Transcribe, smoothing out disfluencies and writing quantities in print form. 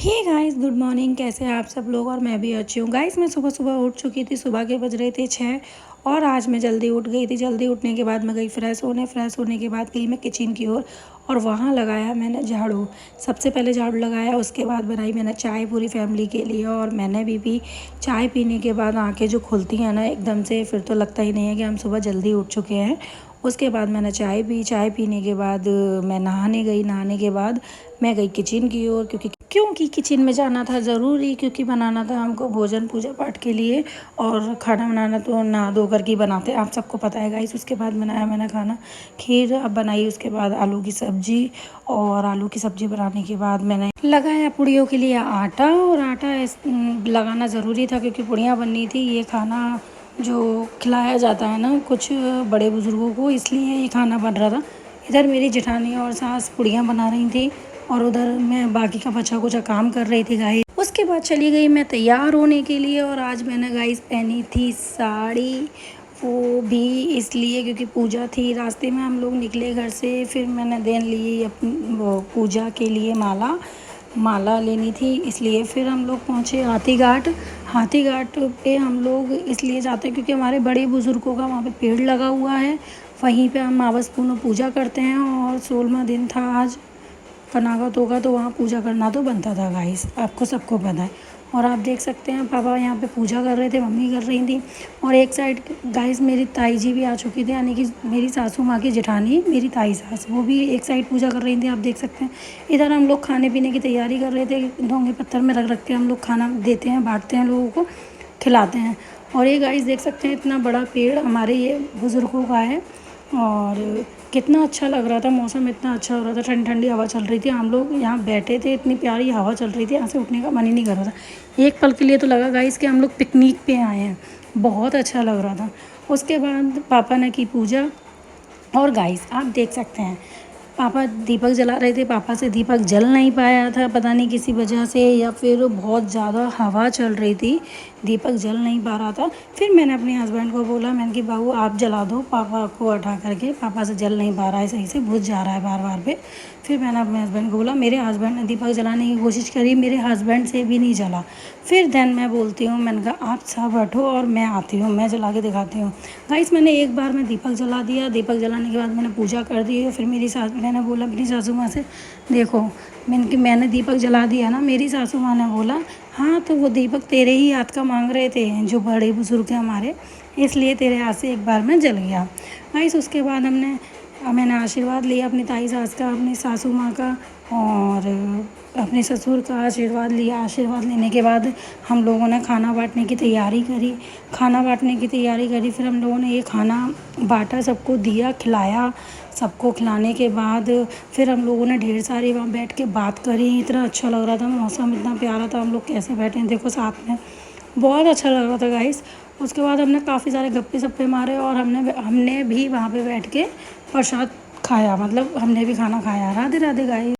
Hey guys, good morning. कैसे हैं आप सब लोग। और मैं भी अच्छी हूँ गाइस। मैं सुबह सुबह उठ चुकी थी। सुबह के बज रहे थे 6 और आज मैं जल्दी उठ गई थी। जल्दी उठने के बाद मैं गई फ्रेश होने के बाद गई मैं किचन की ओर और वहाँ लगाया मैंने झाड़ू। सबसे पहले झाड़ू लगाया, उसके बाद बनाई मैंने चाय पूरी फैमिली के लिए और मैंने भी पी। चाय पीने के बाद आँखें जो खुलती हैं ना एकदम से, फिर तो लगता ही नहीं है कि हम सुबह जल्दी उठ चुके हैं। उसके बाद मैंने चाय पी। चाय पीने के बाद मैं नहाने गई। नहाने के बाद मैं गई किचन की ओर, क्योंकि किचन में जाना था ज़रूरी, क्योंकि बनाना था हमको भोजन पूजा पाठ के लिए। और खाना बनाना तो नहा धो कर के बनाते हैं, आप सबको पता है गाइस। उसके बाद बनाया मैंने खाना, खीर अब बनाई। उसके बाद आलू की सब्ज़ी, और आलू की सब्ज़ी बनाने के बाद मैंने लगाया पुड़ियों के लिए आटा। और आटा लगाना ज़रूरी था क्योंकि पुड़ियाँ बननी थी। ये खाना जो खिलाया जाता है ना कुछ बड़े बुज़ुर्गों को, इसलिए ये खाना बन रहा था। इधर मेरी जेठानी और सास पुड़ियाँ बना रही थी और उधर मैं बाकी का बचा कुचा काम कर रही थी गाइस। उसके बाद चली गई मैं तैयार होने के लिए। और आज मैंने गाइस पहनी थी साड़ी, वो भी इसलिए क्योंकि पूजा थी। रास्ते में हम लोग निकले घर से, फिर मैंने देन ली अपनी वो पूजा के लिए माला लेनी थी, इसलिए फिर हम लोग पहुँचे हाथी घाट पे हम लोग इसलिए जाते हैं क्योंकि हमारे बड़े बुज़ुर्गों का वहाँ पे पेड़ लगा हुआ है। वहीं पे हम आवासपूर्ण पूजा करते हैं और 16वां दिन था आज, पनागत होगा तो वहाँ पूजा करना तो बनता था गाइस, आपको सबको पता है। और आप देख सकते हैं पापा यहाँ पे पूजा कर रहे थे, मम्मी कर रही थी। और एक साइड गाइस मेरी ताई जी भी आ चुकी थी, यानी कि मेरी सासू माँ की जेठानी, मेरी ताई सास, वो भी एक साइड पूजा कर रही थी, आप देख सकते हैं। इधर हम लोग खाने पीने की तैयारी कर रहे थे। ढोंगे पत्थर में रख के हम लोग खाना देते हैं, बांटते हैं, लोगों को खिलाते हैं। और ये गाइस देख सकते हैं इतना बड़ा पेड़ हमारे ये बुज़ुर्गों का है। और कितना अच्छा लग रहा था, मौसम इतना अच्छा हो रहा था, ठंडी ठंडी हवा चल रही थी। हम लोग यहाँ बैठे थे, इतनी प्यारी हवा चल रही थी, यहाँ से उठने का मन ही नहीं कर रहा था। एक पल के लिए तो लगा गाइस कि हम लोग पिकनिक पे आए हैं, बहुत अच्छा लग रहा था। उसके बाद पापा ने की पूजा। और गाइस आप देख सकते हैं पापा दीपक जला रहे थे। पापा से दीपक जल नहीं पाया था, पता नहीं किसी वजह से, या फिर बहुत ज़्यादा हवा चल रही थी, दीपक जल नहीं पा रहा था। फिर मैंने अपने हस्बैंड को बोला, मैंने कि बाबू आप जला दो पापा को उठा करके, पापा से जल नहीं पा रहा है सही से, बुझ जा रहा है बार बार पे। फिर मैंने अपने हस्बैंड को बोला, मेरे हस्बैंड ने दीपक जलाने की कोशिश करी, मेरे हस्बैंड से भी नहीं जला। फिर देन मैं बोलती हूँ, मैंने कहा आप सब बैठो और मैं आती हूँ, मैं जला के दिखाती हूँ। गाइस मैंने एक बार में दीपक जला दिया। दीपक जलाने के बाद मैंने पूजा कर दी। फिर मैंने बोला अपनी सासू माँ से, देखो मैंने दीपक जला दिया ना। मेरी सासू माँ ने बोला, हाँ तो वो दीपक तेरे ही हाथ का मांग रहे थे, जो बड़े बुजुर्ग हैं हमारे, इसलिए तेरे हाथ से एक बार में जल गया। गाइस उसके बाद मैंने आशीर्वाद लिया अपनी ताई सास का, अपनी सासू माँ का और अपने ससुर का आशीर्वाद लिया। आशीर्वाद लेने के बाद हम लोगों ने खाना बांटने की तैयारी करी। फिर हम लोगों ने ये खाना बांटा, सबको दिया, खिलाया। सबको खिलाने के बाद फिर हम लोगों ने ढेर सारी वहाँ बैठ के बात करी। इतना अच्छा लग रहा था, मौसम इतना प्यारा था, हम लोग कैसे बैठे हैं देखो साथ में, बहुत अच्छा लग रहा था गाइस। उसके बाद हमने काफ़ी सारे गप्पे सप्पे मारे और हमने भी वहाँ पे बैठ के प्रसाद खाया, मतलब हमने भी खाना खाया। राधे राधे गाइस।